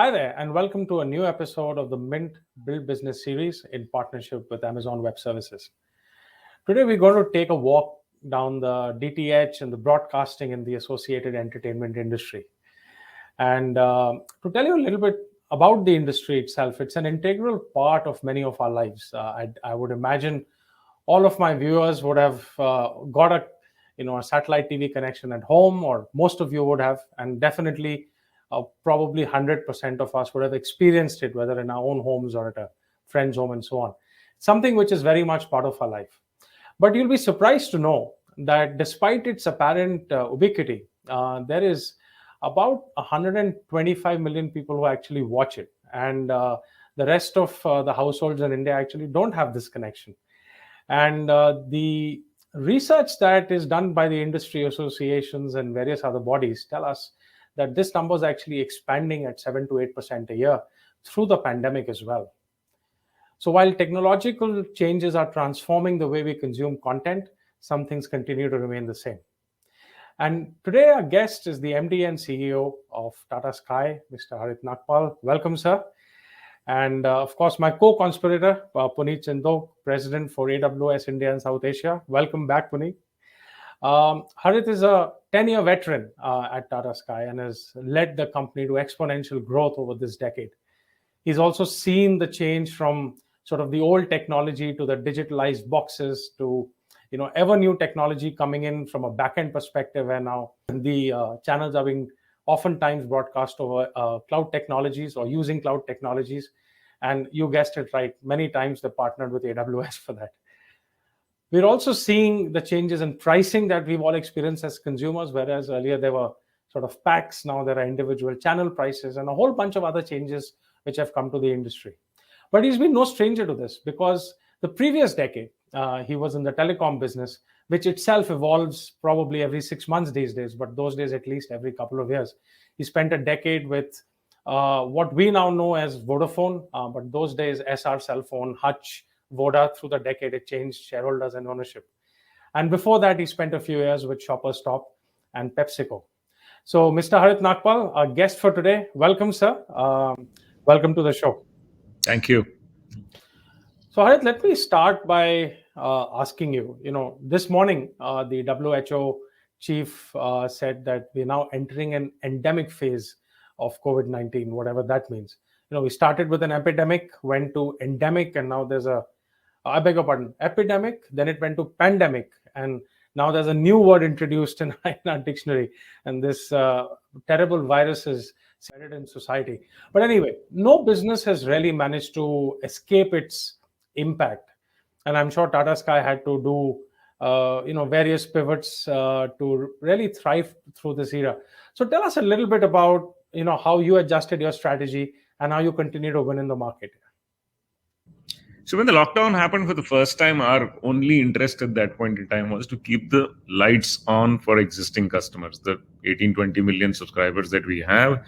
Hi there, and welcome to a new episode of the Mint Build Business series in partnership with Amazon Web Services. Today, we're going to take a walk down the DTH and the broadcasting and the associated entertainment industry. And to tell you a little bit about the industry itself, it's an integral part of many of our lives. I would imagine all of my viewers would have got a satellite TV connection at home, or most of you would have, and definitely probably 100% of us would have experienced it, whether in our own homes or at a friend's home and so on. Something which is very much part of our life. But you'll be surprised to know that despite its apparent ubiquity, there is about 125 million people who actually watch it. And the rest of the households in India actually don't have this connection. And the research that is done by the industry associations and various other bodies tell us that this number is actually expanding at 7 to 8% a year through the pandemic as well. So while technological changes are transforming the way we consume content, some things continue to remain the same. And today our guest is the MD and CEO of Tata Sky, Mr. Harit Nagpal. Welcome, sir. And of course, my co-conspirator, Puneet Chandok, President for AWS India and South Asia. Welcome back, Puneet. Harit is a 10-year veteran at Tata Sky and has led the company to exponential growth over this decade. He's also seen the change from sort of the old technology to the digitalized boxes to ever new technology coming in from a back-end perspective, and now the channels are being oftentimes broadcast over cloud technologies or using cloud technologies. And you guessed it right, many times they partnered with AWS for that. We're also seeing the changes in pricing that we've all experienced as consumers, whereas earlier there were sort of packs, now there are individual channel prices and a whole bunch of other changes which have come to the industry. But he's been no stranger to this, because the previous decade, he was in the telecom business, which itself evolves probably every 6 months these days, but those days at least every couple of years. He spent a decade with what we now know as Vodafone, but those days SR Cell Phone, Hutch, Voda. Through the decade, it changed shareholders and ownership. And before that, he spent a few years with Shoppers Stop and PepsiCo. So, Mr. Harit Nagpal, our guest for today, welcome, sir. Welcome to the show. Thank you. So, Harit, let me start by asking you, this morning, the WHO chief said that we're now entering an endemic phase of COVID-19, whatever that means. We started with an epidemic, went to endemic, and now there's epidemic, then it went to pandemic, and now there's a new word introduced in our dictionary, and this terrible virus is spread in society. But anyway, no business has really managed to escape its impact, and I'm sure Tata Sky had to do various pivots to really thrive through this era. So tell us a little bit about how you adjusted your strategy and how you continue to win in the market. So when the lockdown happened for the first time, our only interest at that point in time was to keep the lights on for existing customers, the 18, 20 million subscribers that we have.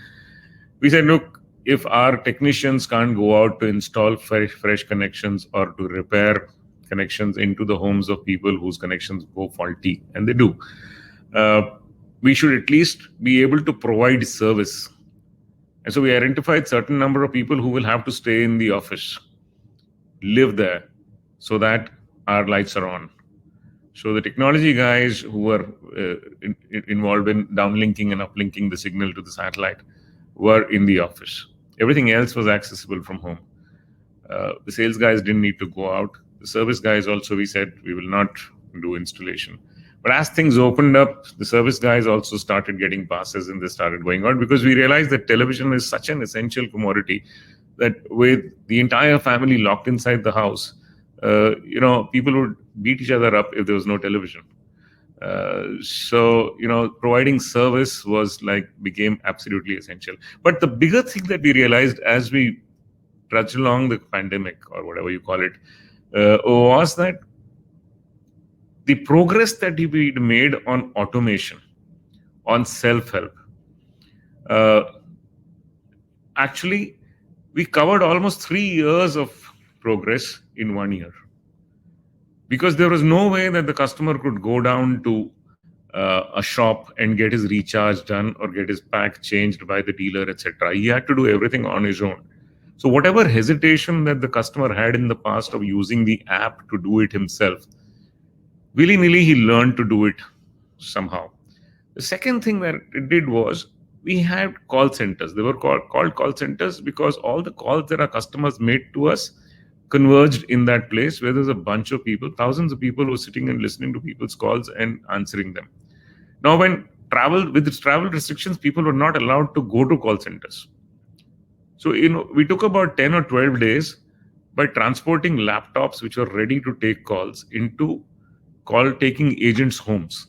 We said, look, if our technicians can't go out to install fresh connections or to repair connections into the homes of people whose connections go faulty, and they do, we should at least be able to provide service. And so we identified certain number of people who will have to stay in the office, live there, so that our lights are on. So the technology guys who were involved in downlinking and uplinking the signal to the satellite were in the office. Everything else was accessible from home. The sales guys didn't need to go out. The service guys also, we said, we will not do installation. But as things opened up, the service guys also started getting passes and they started going out, because we realized that television is such an essential commodity that with the entire family locked inside the house, people would beat each other up if there was no television. So providing service became absolutely essential. But the bigger thing that we realized as we trudged along the pandemic, or whatever you call it, was that the progress that we made on automation, on self-help, actually, we covered almost 3 years of progress in 1 year. Because there was no way that the customer could go down to a shop and get his recharge done or get his pack changed by the dealer, etc. He had to do everything on his own. So whatever hesitation that the customer had in the past of using the app to do it himself, willy-nilly he learned to do it somehow. The second thing that it did was we had call centers. They were called call centers because all the calls that our customers made to us converged in that place where there's a bunch of people, thousands of people who were sitting and listening to people's calls and answering them. Now, with travel restrictions, people were not allowed to go to call centers. So, we took about 10 or 12 days by transporting laptops which were ready to take calls into call taking agents' homes.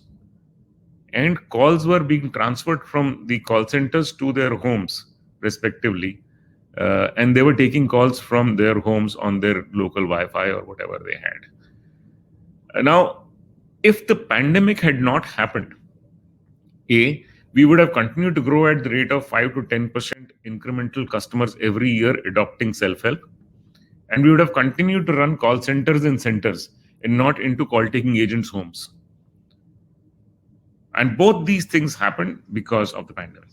And calls were being transferred from the call centers to their homes, respectively. And they were taking calls from their homes on their local Wi-Fi or whatever they had. Now, if the pandemic had not happened, we would have continued to grow at the rate of 5 to 10% incremental customers every year adopting self-help. And we would have continued to run call centers in centers and not into call-taking agents' homes. And both these things happened because of the pandemic.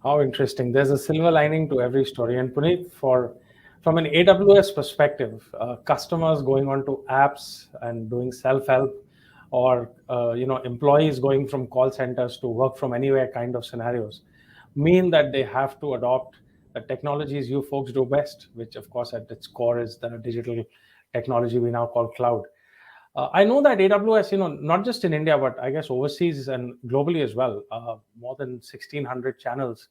How interesting. There's a silver lining to every story. And Puneet, from an AWS perspective, customers going onto apps and doing self-help, or employees going from call centers to work from anywhere kind of scenarios, mean that they have to adopt the technologies you folks do best, which of course at its core is the digital technology we now call cloud. I know that AWS, not just in India, but I guess overseas and globally as well, more than 1,600 channels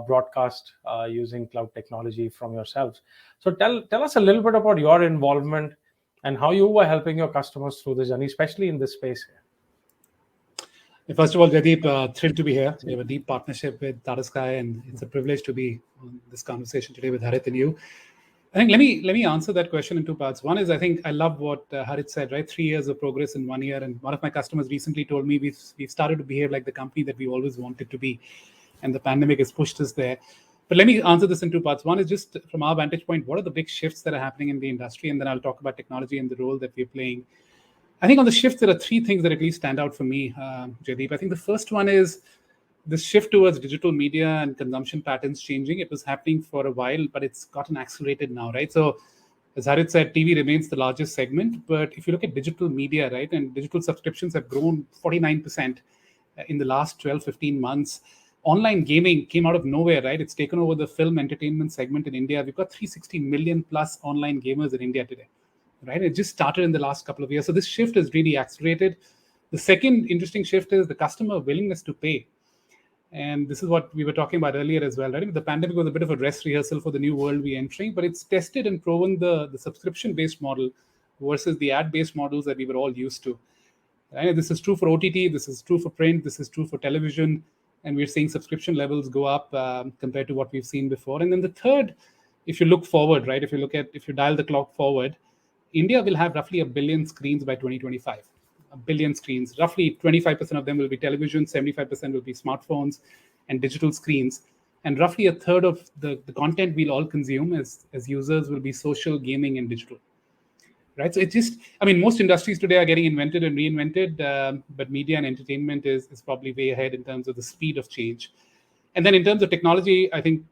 broadcast using cloud technology from yourselves. So tell us a little bit about your involvement and how you were helping your customers through the journey, especially in this space. First of all, Jaideep, thrilled to be here. We have a deep partnership with Tata Sky, and it's a privilege to be on this conversation today with Harit and you. I think let me answer that question in two parts. One is, I think I love what Harit said, right? 3 years of progress in 1 year. And one of my customers recently told me we've started to behave like the company that we always wanted to be. And the pandemic has pushed us there. But let me answer this in two parts. One is just from our vantage point, what are the big shifts that are happening in the industry? And then I'll talk about technology and the role that we're playing. I think on the shift, there are three things that at least stand out for me, Jaideep. I think the first one is the shift towards digital media and consumption patterns changing. It was happening for a while, but it's gotten accelerated now, right? So as Harit said, TV remains the largest segment. But if you look at digital media, right, and digital subscriptions have grown 49% in the last 12, 15 months. Online gaming came out of nowhere, right? It's taken over the film entertainment segment in India. We've got 360 million plus online gamers in India today, right? It just started in the last couple of years. So this shift has really accelerated. The second interesting shift is the customer willingness to pay. And this is what we were talking about earlier as well, right? The pandemic was a bit of a dress rehearsal for the new world we're entering, but it's tested and proven the subscription-based model versus the ad-based models that we were all used to. Right? This is true for OTT, this is true for print, this is true for television, and we're seeing subscription levels go up compared to what we've seen before. And then the third, if you look forward, right, if you dial the clock forward, India will have roughly 1 billion screens by 2025. 1 billion screens. Roughly 25% of them will be television, 75% will be smartphones and digital screens. And roughly a third of the content we'll all consume as users will be social, gaming, and digital. Right? So it's just, most industries today are getting invented and reinvented, but media and entertainment is probably way ahead in terms of the speed of change. And then in terms of technology, I think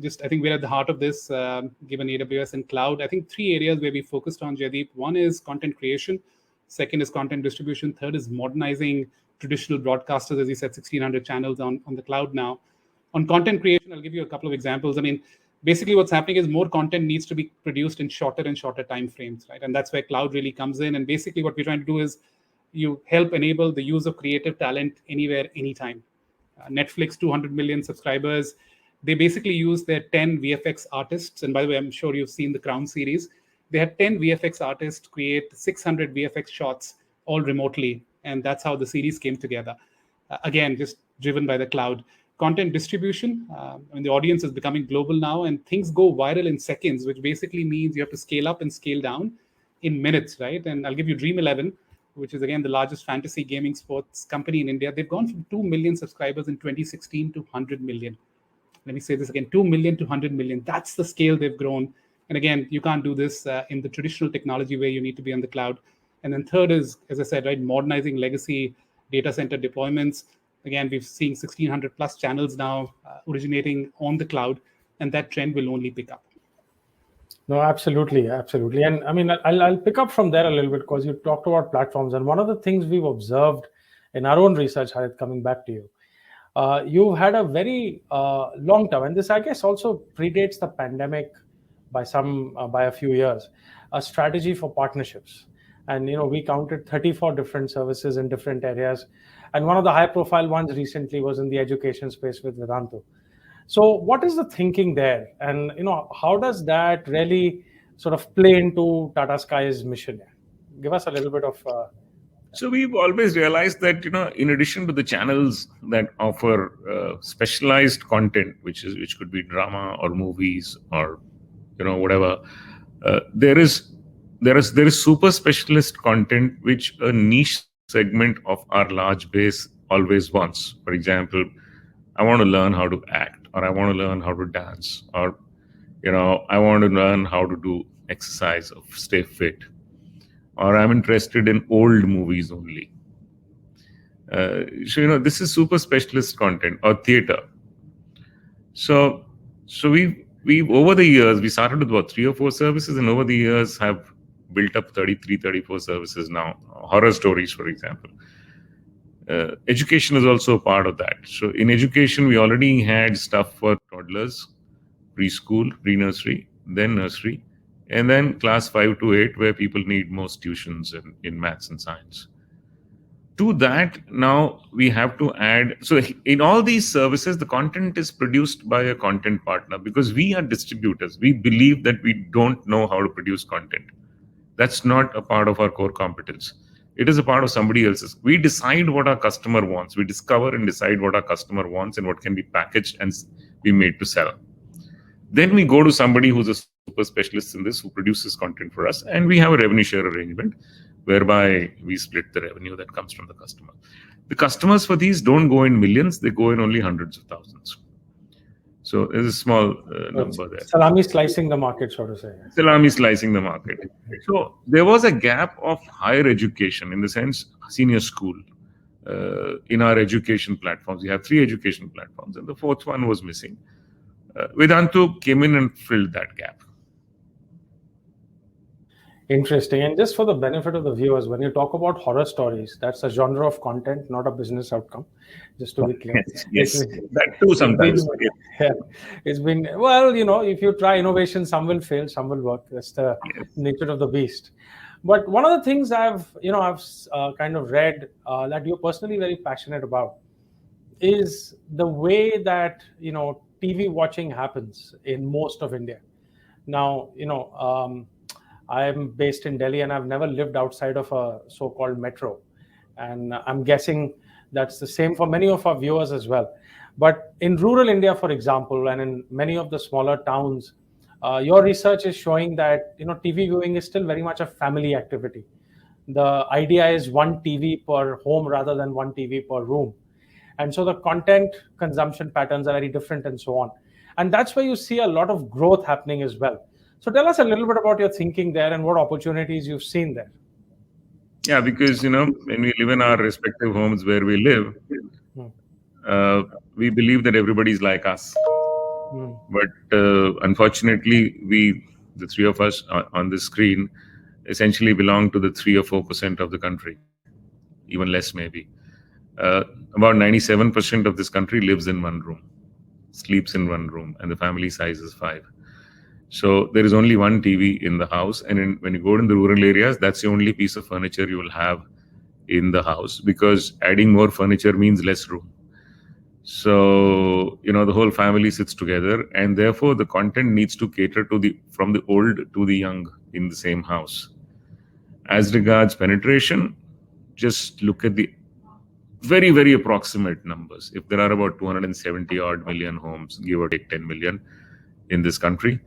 we're at the heart of this, given AWS and cloud. I think 3 areas where we focused on, Jaideep. One is content creation. Second is content distribution. Third is modernizing traditional broadcasters, as you said, 1,600 channels on the cloud now. On content creation, I'll give you a couple of examples. Basically what's happening is more content needs to be produced in shorter and shorter time frames, right? And that's where cloud really comes in. And basically what we're trying to do is you help enable the use of creative talent anywhere, anytime. Netflix, 200 million subscribers. They basically use their 10 VFX artists. And by the way, I'm sure you've seen the Crown series. They had 10 VFX artists create 600 VFX shots all remotely. And that's how the series came together. Again, just driven by the cloud. Content distribution, the audience is becoming global now, and things go viral in seconds, which basically means you have to scale up and scale down in minutes, right? And I'll give you Dream 11, which is, again, the largest fantasy gaming sports company in India. They've gone from 2 million subscribers in 2016 to 100 million. Let me say this again, 2 million to 100 million. That's the scale they've grown. And again, you can't do this in the traditional technology way. You need to be on the cloud. And then third is, as I said, right, modernizing legacy data center deployments. Again, we've seen 1,600 plus channels now originating on the cloud, and that trend will only pick up. No, absolutely, absolutely. And I mean, I'll pick up from there a little bit because you talked about platforms. And one of the things we've observed in our own research, Harit, coming back to you, you've had a very long term, and this, I guess, also predates the pandemic by a few years, a strategy for partnerships. And, we counted 34 different services in different areas. And one of the high profile ones recently was in the education space with Vedantu. So what is the thinking there? And, how does that really sort of play into Tata Sky's mission? Give us a little bit of... So we've always realized that, in addition to the channels that offer specialized content, which could be drama or movies or, whatever, there is super specialist content which a niche segment of our large base always wants. For example, I want to learn how to act, or I want to learn how to dance, or, I want to learn how to do exercise or stay fit, or I'm interested in old movies only. So, this is super specialist content, or theater. So we've over the years, we started with about 3 or 4 services, and over the years have built up 33, 34 services now. Horror stories, for example. Education is also a part of that. So in education, we already had stuff for toddlers, preschool, pre-nursery, then nursery, and then class 5 to 8, where people need most tuitions in maths and science. To that, now we have to add, so in all these services, the content is produced by a content partner, because we are distributors. We believe that we don't know how to produce content. That's not a part of our core competence. It is a part of somebody else's. We decide what our customer wants. We discover and decide what our customer wants and what can be packaged and be made to sell. Then we go to somebody who's a super specialist in this, who produces content for us, and we have a revenue share arrangement whereby we split the revenue that comes from the customer. The customers for these don't go in millions, they go in only hundreds of thousands. So there's a small number there. Salami slicing the market, so to say. Salami slicing the market. So there was a gap of higher education, in the sense senior school, in our education platforms. We have 3 education platforms, and the 4th one was missing. Vedantu came in and filled that gap. Interesting. And just for the benefit of the viewers, when you talk about horror stories, that's a genre of content, not a business outcome, just to be clear. Yes, that too sometimes. It's been, well, if you try innovation, some will fail, some will work. That's the nature of the beast. But one of the things I've kind of read that you're personally very passionate about is the way that, TV watching happens in most of India. Now, I'm based in Delhi, and I've never lived outside of a so-called metro. And I'm guessing that's the same for many of our viewers as well. But in rural India, for example, and in many of the smaller towns, your research is showing that, TV viewing is still very much a family activity. The idea is one TV per home rather than one TV per room. And so the content consumption patterns are very different and so on. And that's where you see a lot of growth happening as well. So tell us a little bit about your thinking there and what opportunities you've seen there. Yeah, because, when we live in our respective homes where we live, we believe that everybody's like us. But unfortunately, the 3 of us on the screen, essentially belong to the 3 or 4% of the country, even less maybe. About 97% of this country lives in one room, sleeps in one room, and the family size is 5. So there is only one TV in the house, and when you go in the rural areas, that's the only piece of furniture you will have in the house, because adding more furniture means less room. So, the whole family sits together, and therefore the content needs to cater from the old to the young in the same house. As regards penetration, just look at the very, very approximate numbers. If there are about 270 odd million homes, give or take 10 million in this country,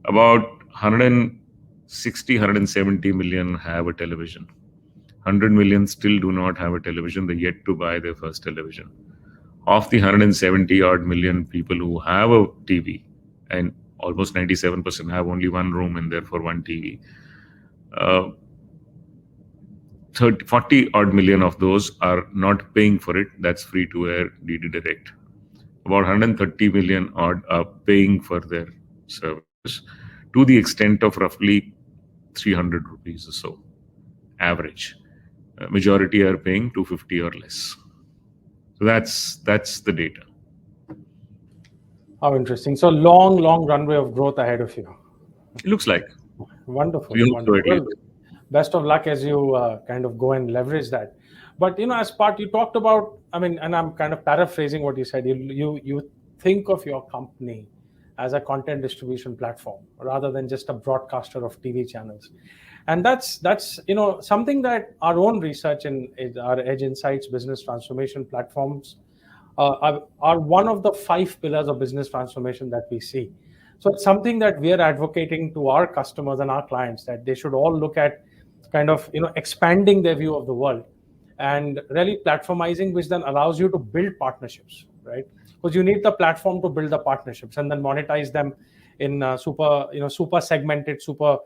about 160, 170 million have a television. 100 million still do not have a television. They're yet to buy their first television. Of the 170 odd million people who have a TV, and almost 97% have only one room and therefore one TV, 40 odd million of those are not paying for it. That's free to air DD Direct. About 130 million odd are paying for their service to the extent of roughly 300 rupees or so, average. Majority are paying 250 or less. So that's the data. How interesting. So long runway of growth ahead of you. It looks like. Wonderful. We hope so at least. Well, best of luck as you kind of go and leverage that. But as part you talked about, and I'm kind of paraphrasing what you said. You think of your company as a content distribution platform rather than just a broadcaster of TV channels, and that's something that our own research in our Edge Insights business transformation platforms are one of the 5 pillars of business transformation that we see. So it's something that we are advocating to our customers and our clients, that they should all look at kind of expanding their view of the world and really platformizing, which then allows you to build partnerships, right? Because you need the platform to build the partnerships and then monetize them in super segmented, super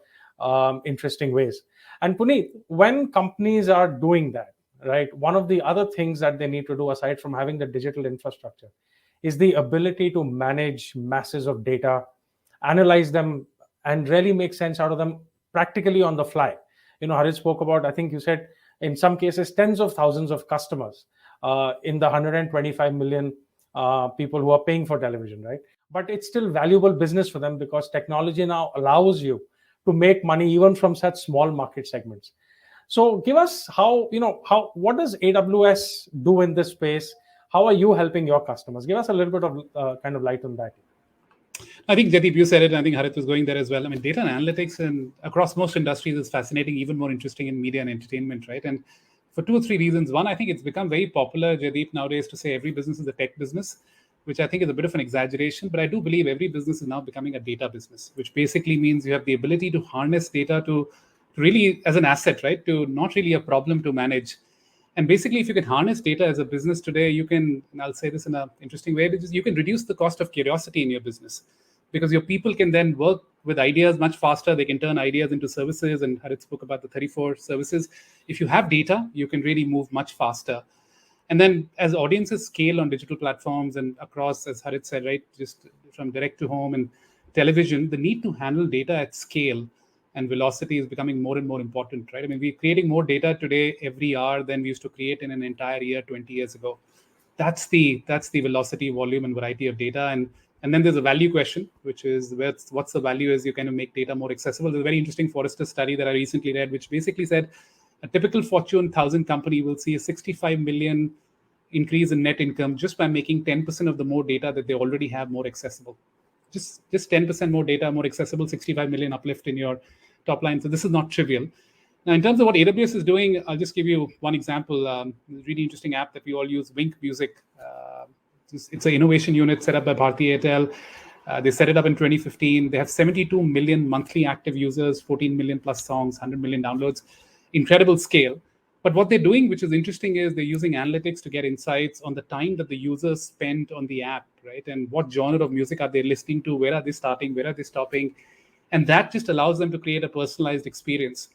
interesting ways. And Puneet, when companies are doing that, right, one of the other things that they need to do aside from having the digital infrastructure is the ability to manage masses of data, analyze them, and really make sense out of them practically on the fly. Harit spoke about, I think you said, in some cases, tens of thousands of customers in the 125 million people who are paying for television, right? But it's still valuable business for them because technology now allows you to make money even from such small market segments. So give us what does AWS do in this space? How are you helping your customers? Give us a little bit of kind of light on that. I think Jaideep, you said it, and I think Harit was going there as well. Data and analytics and across most industries is fascinating, even more interesting in media and entertainment, right? And for 2 or 3 reasons. One, I think it's become very popular, Jaideep, nowadays to say every business is a tech business, which I think is a bit of an exaggeration. But I do believe every business is now becoming a data business, which basically means you have the ability to harness data to really as an asset, right? To not really a problem to manage. And basically, if you can harness data as a business today, you can, and I'll say this in an interesting way, which is you can reduce the cost of curiosity in your business, because your people can then work with ideas much faster. They can turn ideas into services. And Harit spoke about the 34 services. If you have data, you can really move much faster. And then as audiences scale on digital platforms and across, as Harit said, right, just from direct to home and television, the need to handle data at scale and velocity is becoming more and more important, right? We're creating more data today every hour than we used to create in an entire year 20 years ago. That's the velocity, volume, and variety of data. And then there's a value question, which is what's the value as you kind of make data more accessible. There's a very interesting Forrester study that I recently read, which basically said a typical Fortune 1000 company will see a 65 million increase in net income just by making 10% of the more data that they already have more accessible. Just 10% more data, more accessible, 65 million uplift in your top line. So this is not trivial. Now, in terms of what AWS is doing, I'll just give you one example. A really interesting app that we all use, Wink Music. It's an innovation unit set up by Bharti Airtel. They set it up in 2015. They have 72 million monthly active users, 14 million plus songs, 100 million downloads. Incredible scale. But what they're doing, which is interesting, is they're using analytics to get insights on the time that the users spend on the app, right? And what genre of music are they listening to? Where are they starting? Where are they stopping? And that just allows them to create a personalized experience.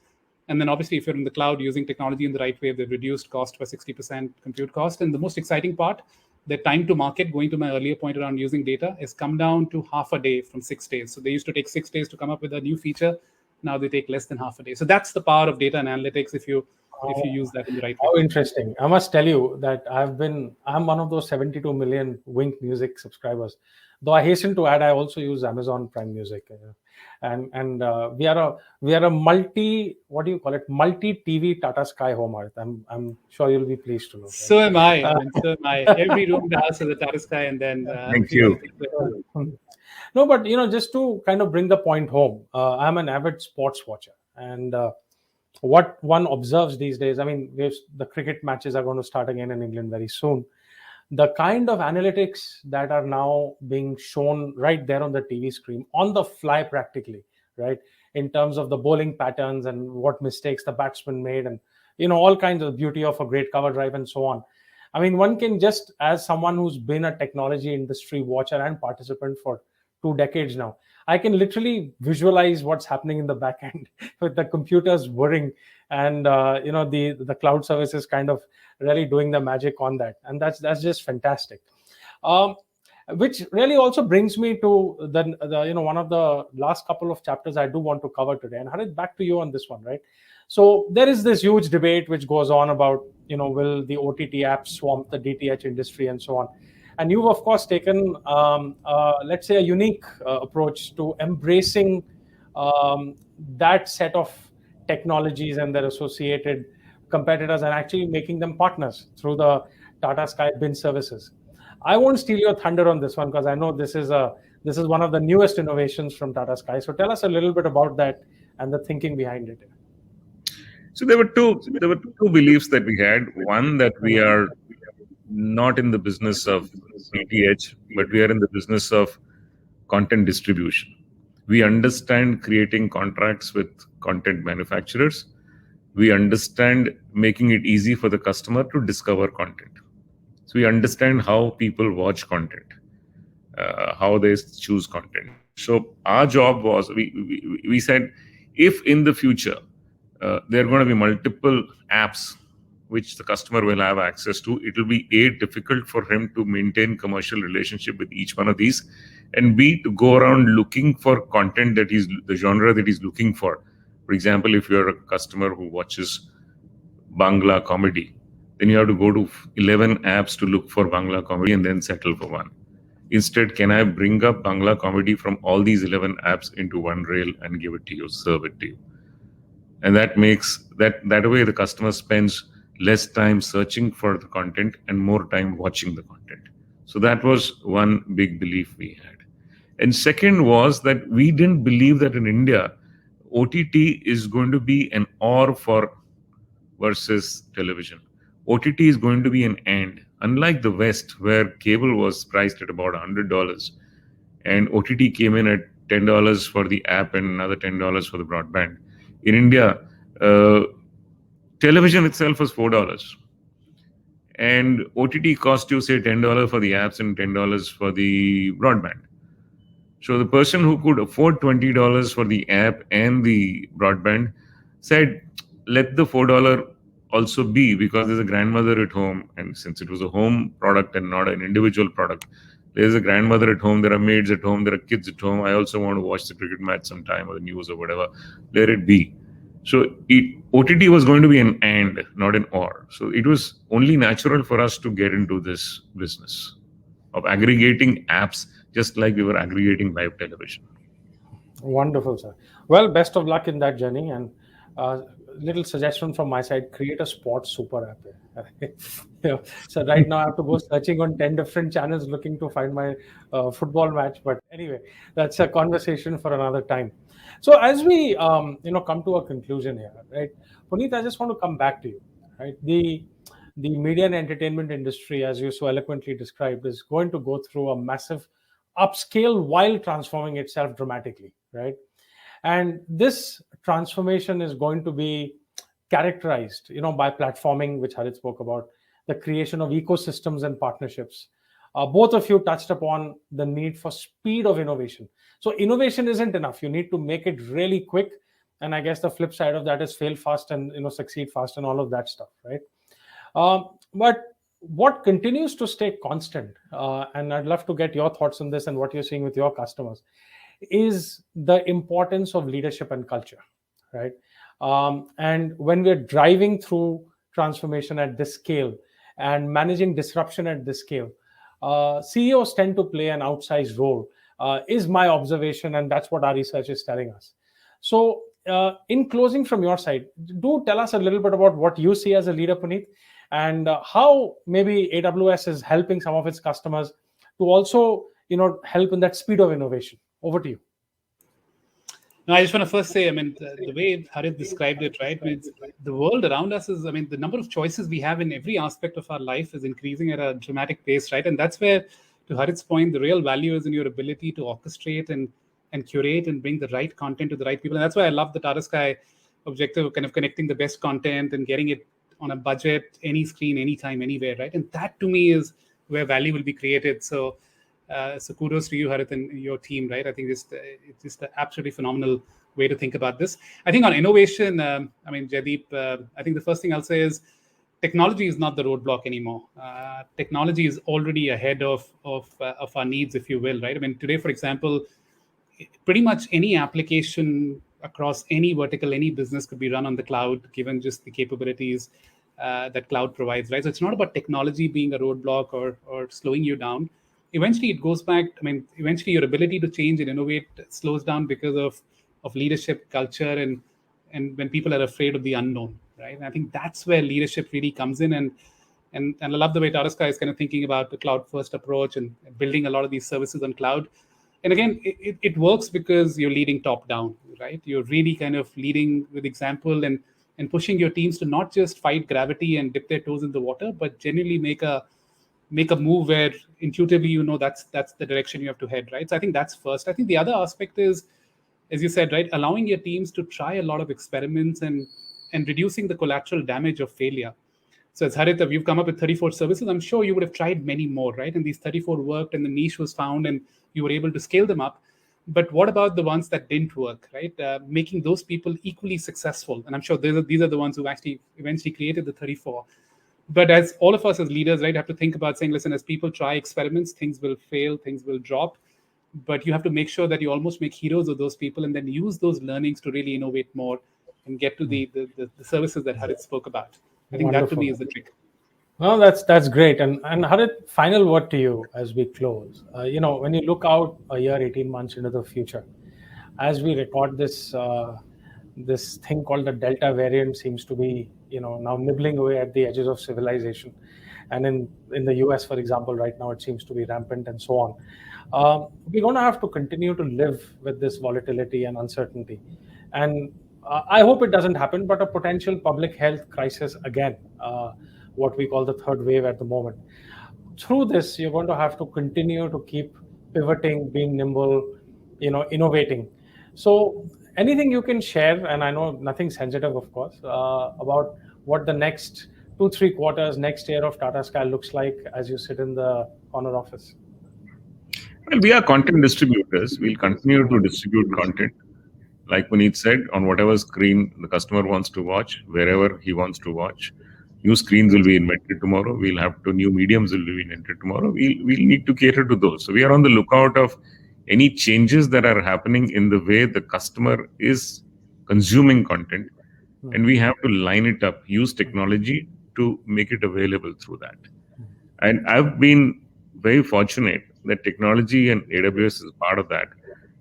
And then obviously, if you're in the cloud using technology in the right way, they've reduced cost by 60% compute cost. And the most exciting part, the time to market, going to my earlier point around using data, has come down to half a day from 6 days. So they used to take 6 days to come up with a new feature. Now they take less than half a day. So that's the power of data and analytics if you use that in the right way. How interesting. I must tell you that I'm one of those 72 million Wink Music subscribers. Though I hasten to add, I also use Amazon Prime Music. And we are a multi TV Tata Sky home earth. I'm sure you'll be pleased to know. Right? So am I. So am I. Every room in the house has a Tata Sky, and then Thank you. No, but just to kind of bring the point home, I'm an avid sports watcher, and what one observes these days, the cricket matches are going to start again in England very soon. The kind of analytics that are now being shown right there on the TV screen, on the fly practically, right? In terms of the bowling patterns and what mistakes the batsman made, and all kinds of beauty of a great cover drive and so on. One can just, as someone who's been a technology industry watcher and participant for 2 decades now, I can literally visualize what's happening in the back end with the computers whirring, and the cloud services kind of really doing the magic on that, and that's just fantastic. Um, which really also brings me to the one of the last couple of chapters I do want to cover today. And Harit, back to you on this one, right? So there is this huge debate which goes on about, will the OTT apps swamp the DTH industry and so on. And you've of course taken, let's say, a unique approach to embracing that set of technologies and their associated competitors, and actually making them partners through the Tata Sky bin services. I won't steal your thunder on this one, because I know this is one of the newest innovations from Tata Sky. So tell us a little bit about that and the thinking behind it. So there were two beliefs that we had. One, that we are not in the business of DTH, but we are in the business of content distribution. We understand creating contracts with content manufacturers. We understand making it easy for the customer to discover content. So we understand how people watch content, how they choose content. So our job was, we said, if in the future there are going to be multiple apps which the customer will have access to, it will be A, difficult for him to maintain commercial relationship with each one of these, and B, to go around looking for content that the genre that he's looking for. For example, if you're a customer who watches Bangla comedy, then you have to go to 11 apps to look for Bangla comedy and then settle for one. Instead, can I bring up Bangla comedy from all these 11 apps into one rail and give it to you, serve it to you? And that makes that way the customer spends less time searching for the content and more time watching the content. So that was one big belief we had. And second was that we didn't believe that in India, OTT is going to be an or for versus television. OTT is going to be an and. Unlike the West, where cable was priced at about $100 and OTT came in at $10 for the app and another $10 for the broadband. In India, television itself was $4. And OTT cost you, say, $10 for the apps and $10 for the broadband. So the person who could afford $20 for the app and the broadband said, let the $4 also be, because there's a grandmother at home. And since it was a home product and not an individual product, there's a grandmother at home, there are maids at home, there are kids at home. I also want to watch the cricket match sometime or the news or whatever. Let it be. So OTT was going to be an and, not an or. So it was only natural for us to get into this business of aggregating apps, just like we were aggregating live television. Wonderful, sir. Well, best of luck in that journey. And little suggestion from my side: create a sports super app. So right now I have to go searching on 10 different channels looking to find my football match. But anyway, that's a conversation for another time. So as we come to a conclusion here, right, Puneet, I just want to come back to you. Right, the media and entertainment industry, as you so eloquently described, is going to go through a massive upscale while transforming itself dramatically, right? And this transformation is going to be characterized, by platforming, which Harit spoke about, the creation of ecosystems and partnerships. Both of you touched upon the need for speed of innovation. So innovation isn't enough. You need to make it really quick. And I guess the flip side of that is fail fast and succeed fast and all of that stuff, right? But what continues to stay constant, and I'd love to get your thoughts on this and what you're seeing with your customers, is the importance of leadership and culture, right? And when we're driving through transformation at this scale and managing disruption at this scale, CEOs tend to play an outsized role, is my observation, and that's what our research is telling us. So in closing from your side, do tell us a little bit about what you see as a leader, Puneet, and how maybe AWS is helping some of its customers to also help in that speed of innovation. Over to you. No, I just want to first say, the way Harit described it, right? The world around us is, the number of choices we have in every aspect of our life is increasing at a dramatic pace, right? And that's where, to Harit's point, the real value is in your ability to orchestrate and curate and bring the right content to the right people. And that's why I love the Tata Sky objective of kind of connecting the best content and getting it on a budget, any screen, anytime, anywhere, right? And that to me is where value will be created. So So kudos to you, Harit, and your team, right? I think it's just an absolutely phenomenal way to think about this. I think on innovation, Jaideep, I think the first thing I'll say is technology is not the roadblock anymore. Technology is already ahead of our needs, if you will, right? I mean, today, for example, pretty much any application across any vertical, any business could be run on the cloud, given just the capabilities that cloud provides, right? So it's not about technology being a roadblock or slowing you down. Eventually, it goes back. Eventually, your ability to change and innovate slows down because of leadership culture and when people are afraid of the unknown, right? And I think that's where leadership really comes in. And I love the way Tata Sky is kind of thinking about the cloud first approach and building a lot of these services on cloud. And again, it works because you're leading top down, right? You're really kind of leading with example and pushing your teams to not just fight gravity and dip their toes in the water, but genuinely make a move where intuitively that's the direction you have to head, right? So I think that's first. I think the other aspect is, as you said, right, allowing your teams to try a lot of experiments and reducing the collateral damage of failure. So as Harit, you've come up with 34 services. I'm sure you would have tried many more, right? And these 34 worked and the niche was found and you were able to scale them up. But what about the ones that didn't work, right? Making those people equally successful. And I'm sure these are the ones who actually eventually created the 34. But as all of us as leaders, right, have to think about saying, listen, as people try experiments, things will fail, things will drop. But you have to make sure that you almost make heroes of those people and then use those learnings to really innovate more and get to the services that Harit spoke about. I think that to me is the trick. Well, that's great. And Harit, final word to you as we close. When you look out a year, 18 months into the future, as we record this, this thing called the Delta variant seems to be, now nibbling away at the edges of civilization. And in the US, for example, right now it seems to be rampant and so on. We're going to have to continue to live with this volatility and uncertainty. And I hope it doesn't happen, but a potential public health crisis again, what we call the third wave at the moment. Through this, you're going to have to continue to keep pivoting, being nimble, innovating. So anything you can share, and I know nothing sensitive, of course, about what the next 2-3 quarters, next year of Tata Sky looks like as you sit in the corner office? Well, we are content distributors. We'll continue to distribute content, like Puneet said, on whatever screen the customer wants to watch, wherever he wants to watch. New screens will be invented tomorrow. We'll have to new mediums will be invented tomorrow. We'll need to cater to those. So we are on the lookout of any changes that are happening in the way the customer is consuming content, and we have to line it up, use technology to make it available through that. And I've been very fortunate that technology and AWS is part of that,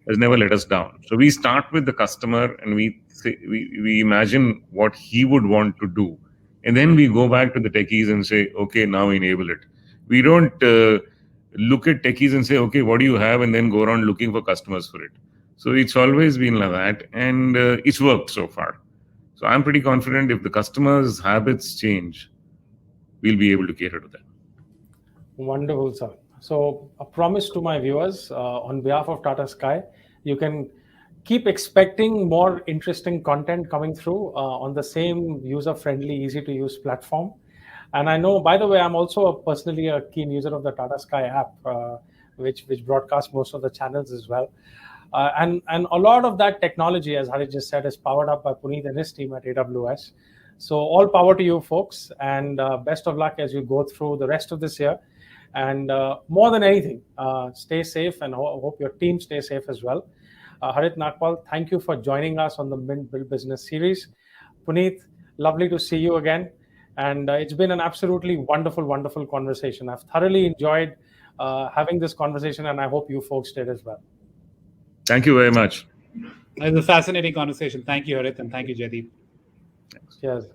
has never let us down. So we start with the customer and we imagine what he would want to do. And then we go back to the techies and say, okay, now enable it. We don't look at techies and say, okay, what do you have? And then go around looking for customers for it. So it's always been like that. And it's worked so far. So I'm pretty confident if the customer's habits change, we'll be able to cater to them. Wonderful, sir. So a promise to my viewers, on behalf of Tata Sky, you can keep expecting more interesting content coming through on the same user-friendly, easy-to-use platform. And I know, by the way, I'm also personally a keen user of the Tata Sky app, which broadcasts most of the channels as well. And a lot of that technology, as Harit just said, is powered up by Puneet and his team at AWS. So all power to you folks, and best of luck as you go through the rest of this year. And more than anything, stay safe, and hope your team stays safe as well. Harit Nagpal, thank you for joining us on the Mint Build Business series. Puneet, lovely to see you again. And it's been an absolutely wonderful, wonderful conversation. I've thoroughly enjoyed having this conversation, and I hope you folks did as well. Thank you very much. It was a fascinating conversation. Thank you, Harit, and thank you, Jaideep. Cheers.